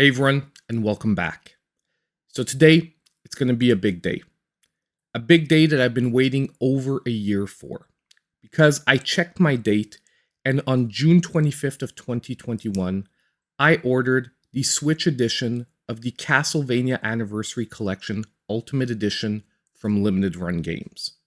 Hey everyone, and welcome back. So today, it's going to be a big day. A big day that I've been waiting over a year for. Because I checked my date, and on June 25th of 2021, I ordered the Switch edition of the Castlevania Anniversary Collection Ultimate Edition from Limited Run Games.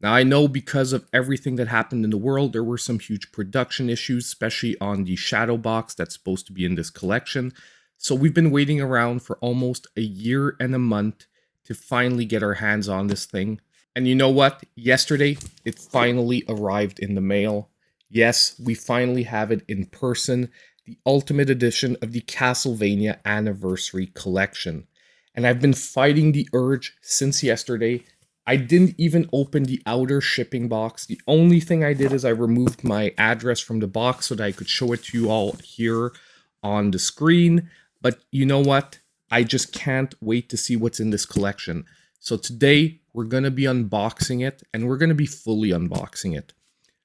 Now I know because of everything that happened in the world, there were some huge production issues, especially on the shadow box that's supposed to be in this collection. So we've been waiting around for almost a year and a month to finally get our hands on this thing. And you know what? Yesterday, it finally arrived in the mail. Yes, we finally have it in person, the Ultimate Edition of the Castlevania Anniversary Collection. And I've been fighting the urge since yesterday. I didn't even open the outer shipping box. The only thing I did is I removed my address from the box so that I could show it to you all here on the screen. But you know what? I just can't wait to see what's in this collection. So today, we're going to be unboxing it, and we're going to be fully unboxing it.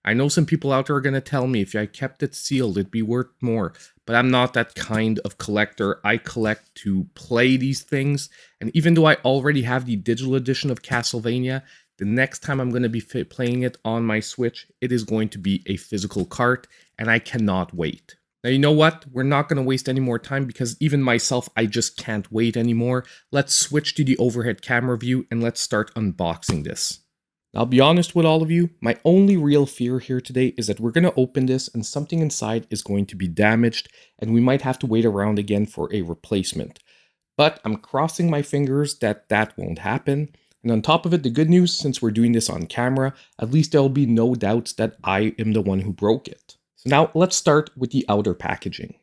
I know some people out there are going to tell me if I kept it sealed, it'd be worth more. But I'm not that kind of collector. I collect to play these things. And even though I already have the digital edition of Castlevania, the next time I'm going to be playing it on my Switch, it is going to be a physical cart, and I cannot wait. Now, you know what? We're not going to waste any more time because even myself, I just can't wait anymore. Let's switch to the overhead camera view and let's start unboxing this. I'll be honest with all of you, my only real fear here today is that we're going to open this and something inside is going to be damaged and we might have to wait around again for a replacement. But I'm crossing my fingers that that won't happen. And on top of it, the good news, since we're doing this on camera, at least there'll be no doubts that I am the one who broke it. So now let's start with the outer packaging.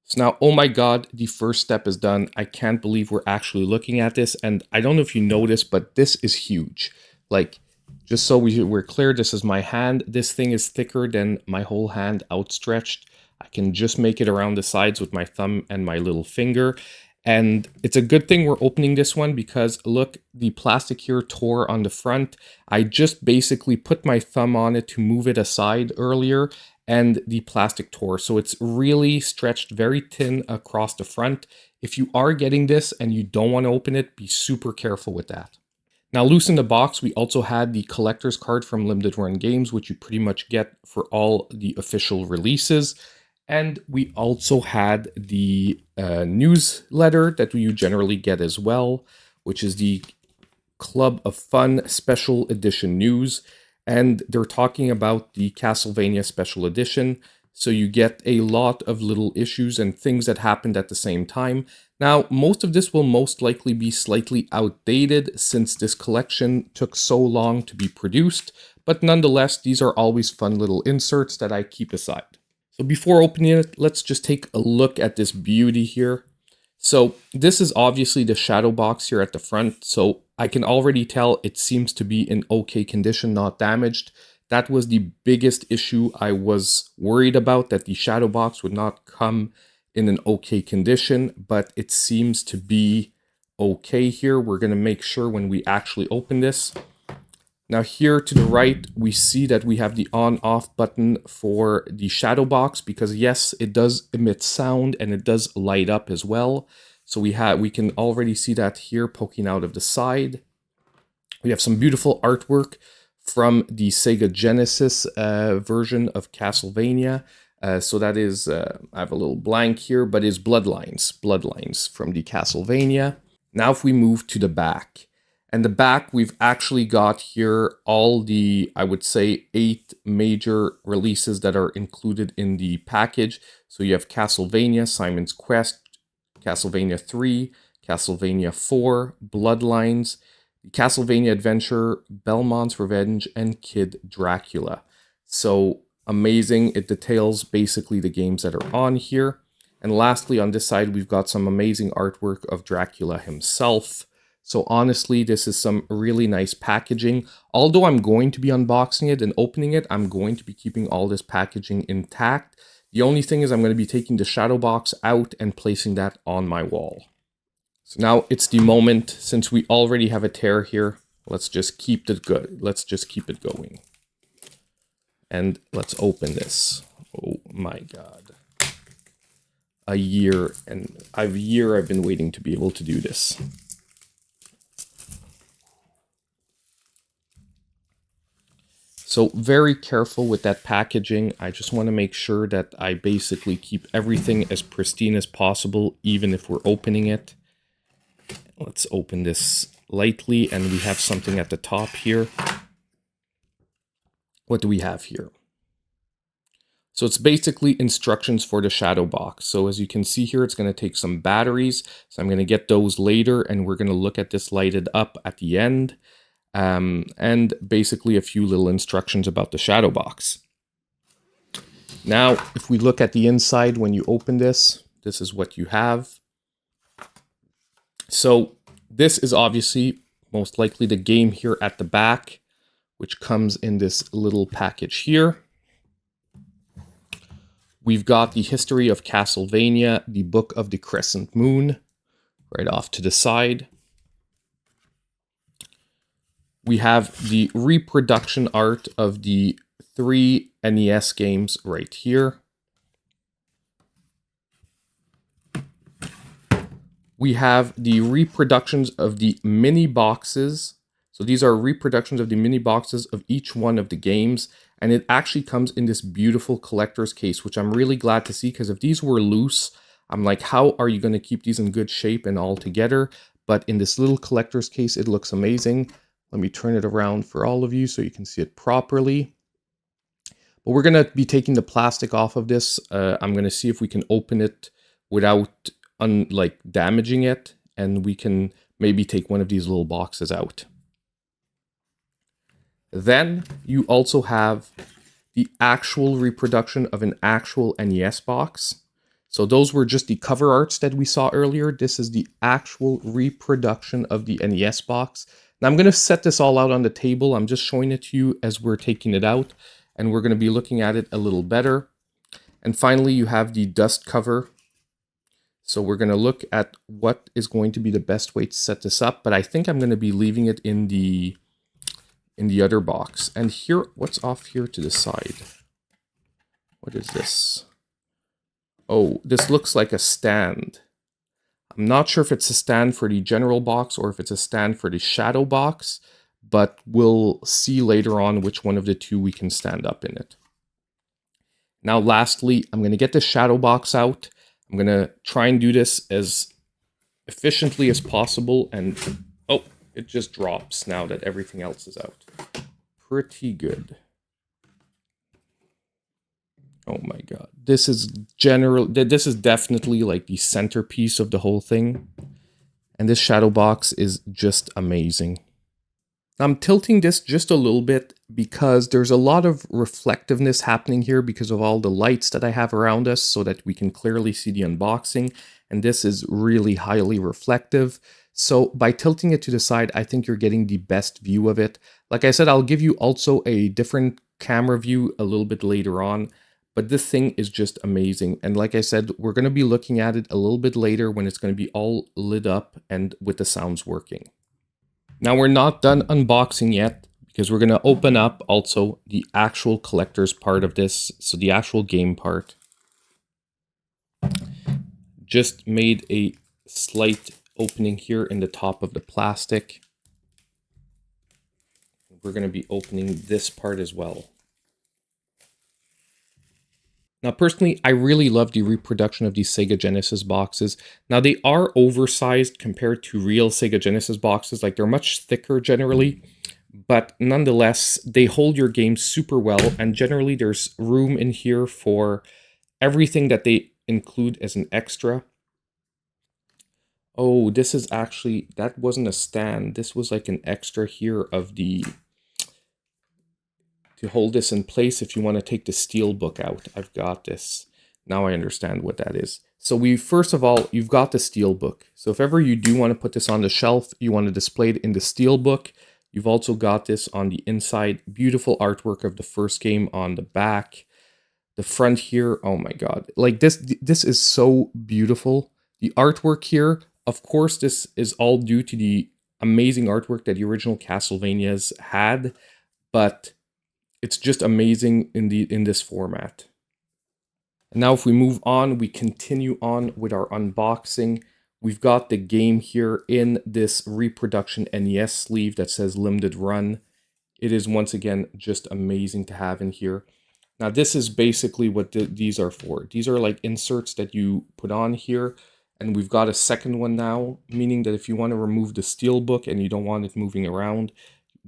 So now, oh my god, the first step is done. I can't believe we're actually looking at this. And I don't know if you noticed, but this is huge. Like, just so we're clear, this is my hand. This thing is thicker than my whole hand outstretched. I can just make it around the sides with my thumb and my little finger. And it's a good thing we're opening this one because look, the plastic here tore on the front. I just basically put my thumb on it to move it aside earlier and the plastic tore. So it's really stretched very thin across the front. If you are getting this and you don't want to open it, be super careful with that. Now, loose in the box, we also had the collector's card from Limited Run Games, which you pretty much get for all the official releases. And we also had the newsletter that you generally get as well, which is the Club of Fun Special Edition News. And they're talking about the Castlevania Special Edition. So you get a lot of little issues and things that happened at the same time. Now, most of this will most likely be slightly outdated since this collection took so long to be produced, but nonetheless, these are always fun little inserts that I keep aside. So before opening it, let's just take a look at this beauty here. So this is obviously the shadow box here at the front, so I can already tell it seems to be in okay condition, not damaged. That was the biggest issue I was worried about, that the shadow box would not come in an okay condition, but it seems to be okay here. We're going to make sure when we actually open this. Now here to the right, we see that we have the on-off button for the shadow box because yes, it does emit sound and it does light up as well. So we can already see that here poking out of the side. We have some beautiful artwork from the Sega Genesis version of Castlevania. So that is, I have a little blank here, but is Bloodlines from the Castlevania. Now if we move to the back. And the back, we've actually got here all the, I would say, 8 major releases that are included in the package. So you have Castlevania, Simon's Quest, Castlevania 3, Castlevania 4, Bloodlines, Castlevania Adventure, Belmont's Revenge, and Kid Dracula. So amazing. It details basically the games that are on here. And lastly, on this side, we've got some amazing artwork of Dracula himself. So honestly, this is some really nice packaging. Although I'm going to be unboxing it and opening it, I'm going to be keeping all this packaging intact The only thing is I'm going to be taking the shadow box out and placing that on my wall. So now it's the moment, since we already have a tear here, let's just keep it good. Let's just keep it going. And let's open this. Oh my God. A year I've been waiting to be able to do this. So very careful with that packaging. I just want to make sure that I basically keep everything as pristine as possible, even if we're opening it. Let's open this lightly, and we have something at the top here. What do we have here? So it's basically instructions for the shadow box. So as you can see here, it's going to take some batteries. So I'm going to get those later, and we're going to look at this lighted up at the end. And basically a few little instructions about the shadow box. Now, if we look at the inside, when you open this, this is what you have. So this is obviously most likely the game here at the back, which comes in this little package here. We've got the history of Castlevania, the Book of the Crescent Moon, right off to the side. We have the reproduction art of the 3 NES games right here. We have the reproductions of the mini boxes. So these are reproductions of the mini boxes of each one of the games. And it actually comes in this beautiful collector's case, which I'm really glad to see, because if these were loose, I'm like, how are you going to keep these in good shape and all together? But in this little collector's case, it looks amazing. Let me turn it around for all of you so you can see it properly. But we're going to be taking the plastic off of this. I'm going to see if we can open it without damaging it. And we can maybe take one of these little boxes out. Then you also have the actual reproduction of an actual NES box. So those were just the cover arts that we saw earlier. This is the actual reproduction of the NES box. Now I'm going to set this all out on the table. I'm just showing it to you as we're taking it out, and we're going to be looking at it a little better. And finally, you have the dust cover. So we're going to look at what is going to be the best way to set this up, but I think I'm going to be leaving it in the other box. And here, what's off here to the side? What is this? Oh, this looks like a stand. I'm not sure if it's a stand for the general box or if it's a stand for the shadow box, but we'll see later on which one of the two we can stand up in it. Now, lastly, I'm going to get the shadow box out. I'm going to try and do this as efficiently as possible. And, oh, it just drops now that everything else is out. Pretty good. Oh my God, this is definitely like the centerpiece of the whole thing. And this shadow box is just amazing. I'm tilting this just a little bit because there's a lot of reflectiveness happening here because of all the lights that I have around us so that we can clearly see the unboxing. And this is really highly reflective. So by tilting it to the side, I think you're getting the best view of it. Like I said, I'll give you also a different camera view a little bit later on. But this thing is just amazing. And like I said, we're going to be looking at it a little bit later when it's going to be all lit up and with the sounds working. Now we're not done unboxing yet because we're going to open up also the actual collector's part of this. So the actual game part. Just made a slight opening here in the top of the plastic. We're going to be opening this part as well. Now, personally, I really love the reproduction of these Sega Genesis boxes. Now, they are oversized compared to real Sega Genesis boxes. Like, they're much thicker generally, but nonetheless, they hold your game super well. And generally, there's room in here for everything that they include as an extra. Oh, this is actually, that wasn't a stand. This was like an extra here of the... to hold this in place if you want to take the steel book out. I've got this. Now I understand what that is. So first of all, you've got the steel book. So if ever you do want to put this on the shelf, you want to display it in the steel book, you've also got this on the inside. Beautiful artwork of the first game on the back. The front here, oh my god. Like this is so beautiful. The artwork here, of course, this is all due to the amazing artwork that the original Castlevanias had, but it's just amazing in this format. And now if we move on, we continue on with our unboxing. We've got the game here in this reproduction NES sleeve that says limited run. It is once again just amazing to have in here. Now this is basically what these are for. These are like inserts that you put on here, and we've got a second one now, meaning that if you want to remove the steelbook and you don't want it moving around,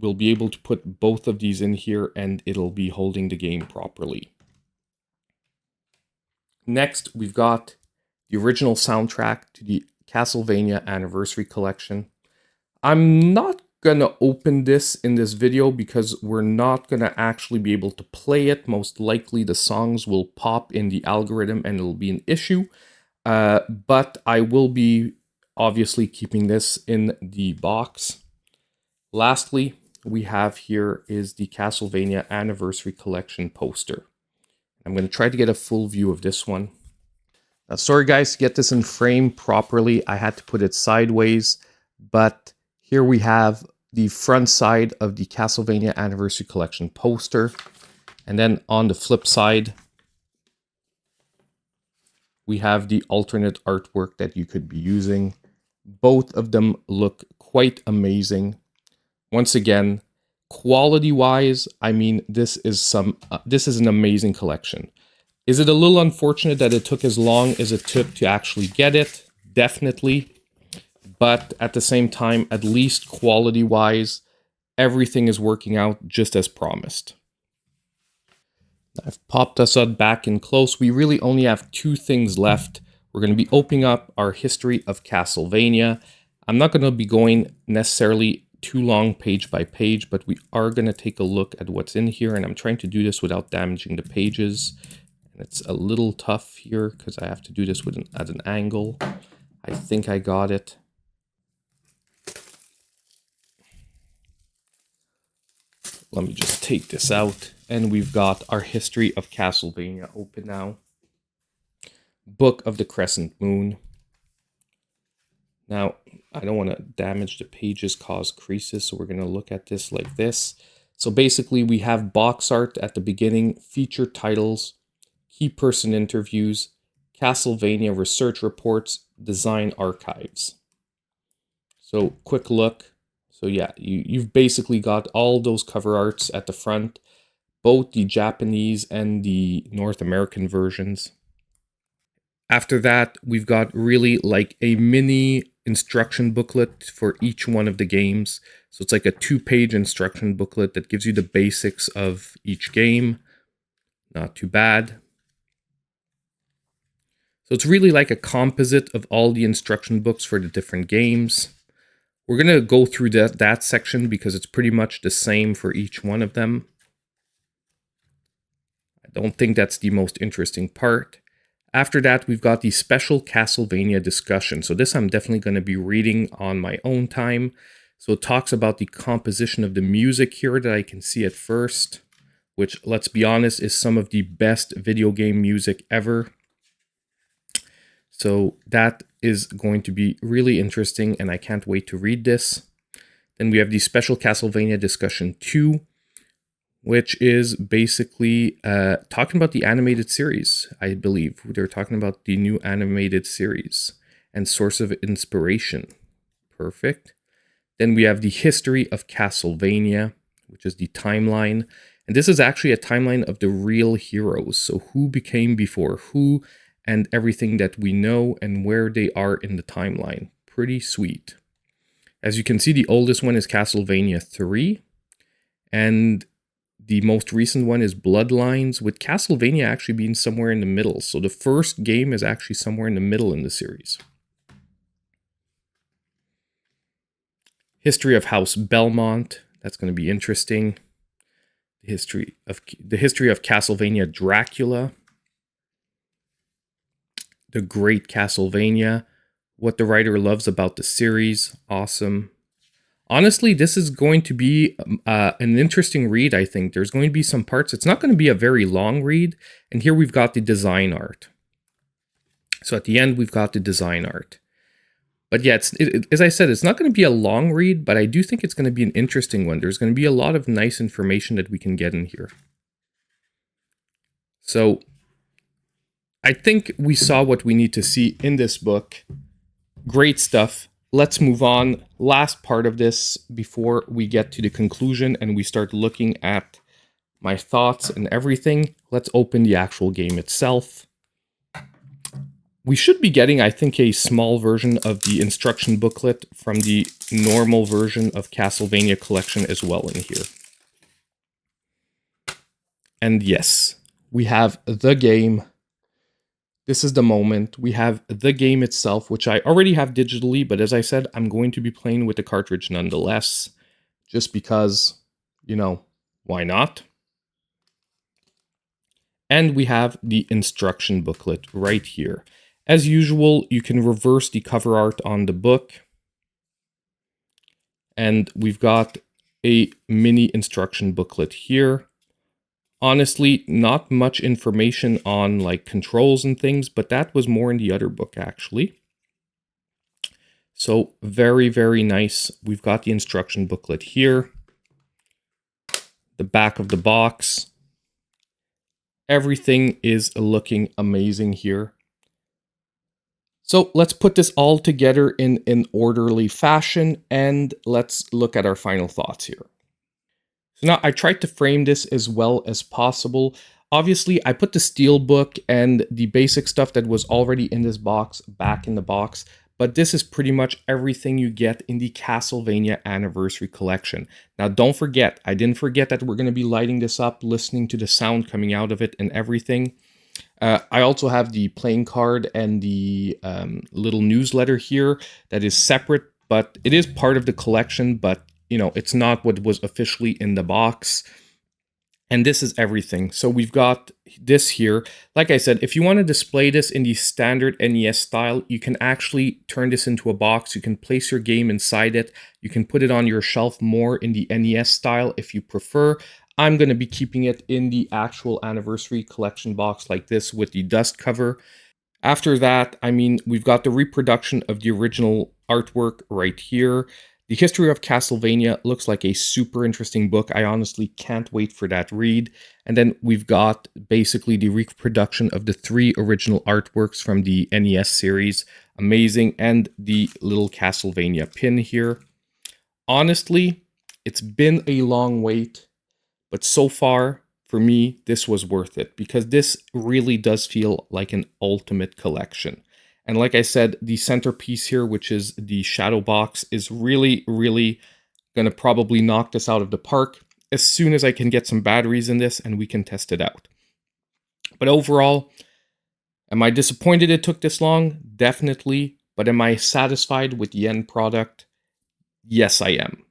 we'll be able to put both of these in here and it'll be holding the game properly. Next, we've got the original soundtrack to the Castlevania Anniversary Collection. I'm not gonna open this in this video because we're not gonna actually be able to play it. Most likely the songs will pop in the algorithm and it'll be an issue. But I will be obviously keeping this in the box. Lastly, we have here is the Castlevania Anniversary Collection poster. I'm going to try to get a full view of this one. Now, sorry guys, to get this in frame properly, I had to put it sideways, but here we have the front side of the Castlevania Anniversary Collection poster. And then on the flip side, we have the alternate artwork that you could be using. Both of them look quite amazing. Once again, quality-wise, I mean, this is an amazing collection. Is it a little unfortunate that it took as long as it took to actually get it? Definitely. But at the same time, at least quality-wise, everything is working out just as promised. I've popped us up back in close. We really only have two things left. We're going to be opening up our history of Castlevania. I'm not going to be going necessarily too long page by page, but we are going to take a look at what's in here, and I'm trying to do this without damaging the pages. And it's a little tough here because I have to do this at an angle. I think I got it. Let me just take this out, and we've got our history of Castlevania open now. Book of the Crescent Moon. Now, I don't want to damage the pages, cause creases, so we're going to look at this like this. So basically, we have box art at the beginning, feature titles, key person interviews, Castlevania research reports, design archives. So, quick look. So yeah, you've basically got all those cover arts at the front, both the Japanese and the North American versions. After that, we've got really like a mini instruction booklet for each one of the games. So it's like a 2-page instruction booklet that gives you the basics of each game. Not too bad. So it's really like a composite of all the instruction books for the different games. We're going to go through that section because it's pretty much the same for each one of them. I don't think that's the most interesting part. After that, we've got the special Castlevania discussion. So this I'm definitely going to be reading on my own time. So it talks about the composition of the music here that I can see at first, which, let's be honest, is some of the best video game music ever. So that is going to be really interesting, and I can't wait to read this. Then we have the special Castlevania discussion 2, which is basically talking about the animated series, I believe. They're talking about the new animated series and source of inspiration. Perfect. Then we have the history of Castlevania, which is the timeline. And this is actually a timeline of the real heroes. So who became before who, and everything that we know and where they are in the timeline. Pretty sweet. As you can see, the oldest one is Castlevania 3. And the most recent one is Bloodlines, with Castlevania actually being somewhere in the middle. So the first game is actually somewhere in the middle in the series. History of House Belmont. That's going to be interesting. The history of Castlevania Dracula. The Great Castlevania. What the writer loves about the series. Awesome. Honestly, this is going to be an interesting read, I think. There's going to be some parts. It's not going to be a very long read. And here we've got the design art. So at the end, we've got the design art. But yeah, as I said, it's not going to be a long read, but I do think it's going to be an interesting one. There's going to be a lot of nice information that we can get in here. So I think we saw what we need to see in this book. Great stuff. Let's move on. Last part of this before we get to the conclusion and we start looking at my thoughts and everything. Let's open the actual game itself. We should be getting, I think, a small version of the instruction booklet from the normal version of Castlevania Collection as well in here. And yes, we have the game. This is the moment. We have the game itself, which I already have digitally, but as I said, I'm going to be playing with the cartridge nonetheless, just because, you know, why not? And we have the instruction booklet right here. As usual, you can reverse the cover art on the book. And we've got a mini instruction booklet here. Honestly, not much information on like controls and things, but that was more in the other book actually. So very, very nice. We've got the instruction booklet here. The back of the box. Everything is looking amazing here. So let's put this all together in an orderly fashion and let's look at our final thoughts here. So now I tried to frame this as well as possible. Obviously, I put the steel book and the basic stuff that was already in this box back in the box, but this is pretty much everything you get in the Castlevania Anniversary Collection. Now, don't forget, I didn't forget that we're going to be lighting this up, listening to the sound coming out of it and everything. I also have the playing card and the little newsletter here that is separate, but it is part of the collection, but you know, it's not what was officially in the box. And this is everything. So we've got this here. Like I said, if you want to display this in the standard NES style, you can actually turn this into a box. You can place your game inside it. You can put it on your shelf more in the NES style if you prefer. I'm going to be keeping it in the actual Anniversary Collection box like this with the dust cover. After that, I mean, we've got the reproduction of the original artwork right here. The History of Castlevania looks like a super interesting book. I honestly can't wait for that read. And then we've got basically the reproduction of the 3 original artworks from the NES series. Amazing. And the little Castlevania pin here. Honestly, it's been a long wait, but so far, for me, this was worth it because this really does feel like an ultimate collection. And like I said, the centerpiece here, which is the shadow box, is really, really going to probably knock this out of the park as soon as I can get some batteries in this and we can test it out. But overall, am I disappointed it took this long? Definitely. But am I satisfied with the end product? Yes, I am.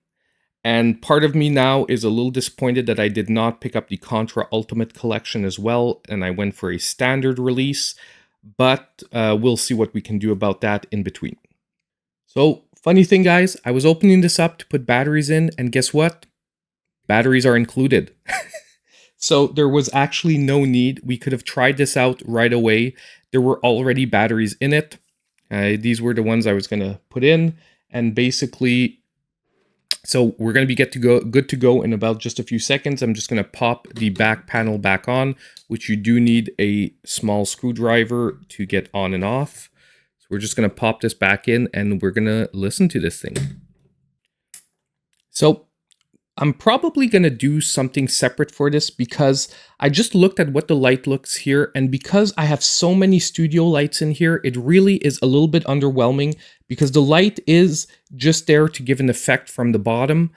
And part of me now is a little disappointed that I did not pick up the Contra Ultimate Collection as well, and I went for a standard release, but we'll see what we can do about that in between. So, funny thing, guys, I was opening this up to put batteries in, and guess what? Batteries are included. So there was actually no need. We could have tried this out right away. There were already batteries in it. These were the ones I was going to put in, and basically so we're going to be good to go in about just a few seconds. I'm just going to pop the back panel back on, which you do need a small screwdriver to get on and off. So we're just going to pop this back in and we're going to listen to this thing. So I'm probably going to do something separate for this because I just looked at what the light looks here, and because I have so many studio lights in here, it really is a little bit underwhelming because the light is just there to give an effect from the bottom.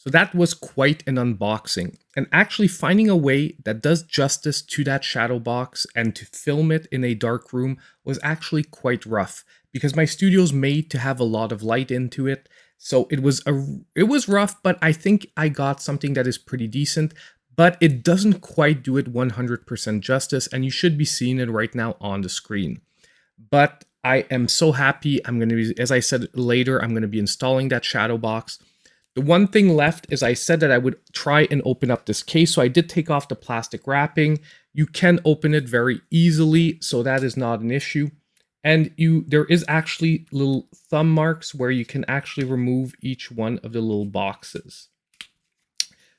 So that was quite an unboxing, and actually finding a way that does justice to that shadow box and to film it in a dark room was actually quite rough, because my studio's made to have a lot of light into it. So it was rough, but I think I got something that is pretty decent, but it doesn't quite do it 100% justice, and you should be seeing it right now on the screen. But I am so happy. I'm going to be, as I said later, I'm going to be installing that shadow box. The one thing left is I said that I would try and open up this case. So I did take off the plastic wrapping. You can open it very easily, so that is not an issue. And there is actually little thumb marks where you can actually remove each one of the little boxes.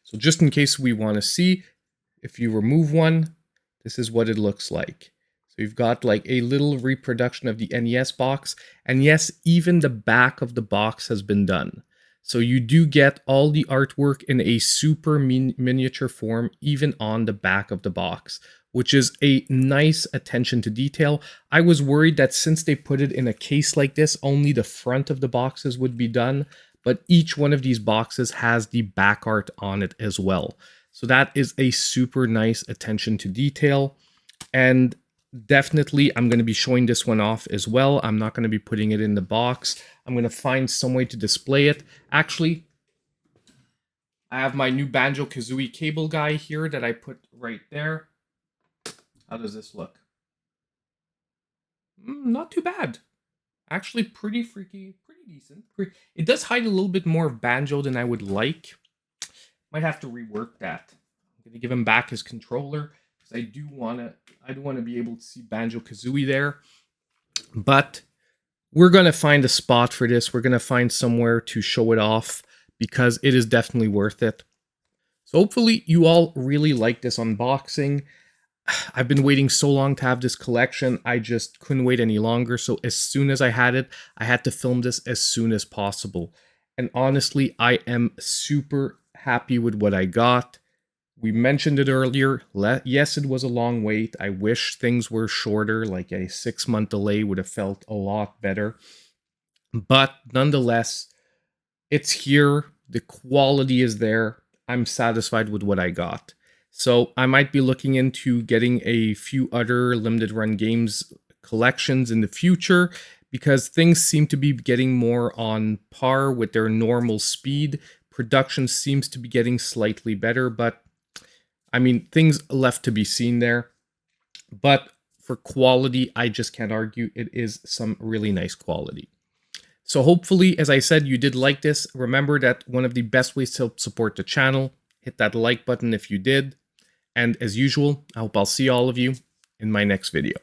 So just in case we want to see, if you remove one, this is what it looks like. So you've got like a little reproduction of the NES box. And yes, even the back of the box has been done. So you do get all the artwork in a super miniature form, even on the back of the box, which is a nice attention to detail. I was worried that since they put it in a case like this, only the front of the boxes would be done, but each one of these boxes has the back art on it as well. So that is a super nice attention to detail. And definitely, I'm going to be showing this one off as well. I'm not going to be putting it in the box. I'm going to find some way to display it. Actually, I have my new Banjo-Kazooie cable guy here that I put right there. How does this look? Not too bad. Actually, pretty freaky, pretty decent. It does hide a little bit more of Banjo than I would like. Might have to rework that. I'm going to give him back his controller, because I do want to be able to see Banjo-Kazooie there. But we're going to find a spot for this. We're going to find somewhere to show it off, because it is definitely worth it. So hopefully you all really like this unboxing. I've been waiting so long to have this collection. I just couldn't wait any longer. So as soon as I had it, I had to film this as soon as possible. And honestly, I am super happy with what I got. We mentioned it earlier. Yes, it was a long wait. I wish things were shorter, like a 6-month delay would have felt a lot better. But nonetheless, it's here. The quality is there. I'm satisfied with what I got. So I might be looking into getting a few other limited run games collections in the future, because things seem to be getting more on par with their normal speed. Production seems to be getting slightly better, but I mean, things left to be seen there. But for quality, I just can't argue. It is some really nice quality. So hopefully, as I said, you did like this. Remember that one of the best ways to help support the channel, hit that like button if you did. And as usual, I hope I'll see all of you in my next video.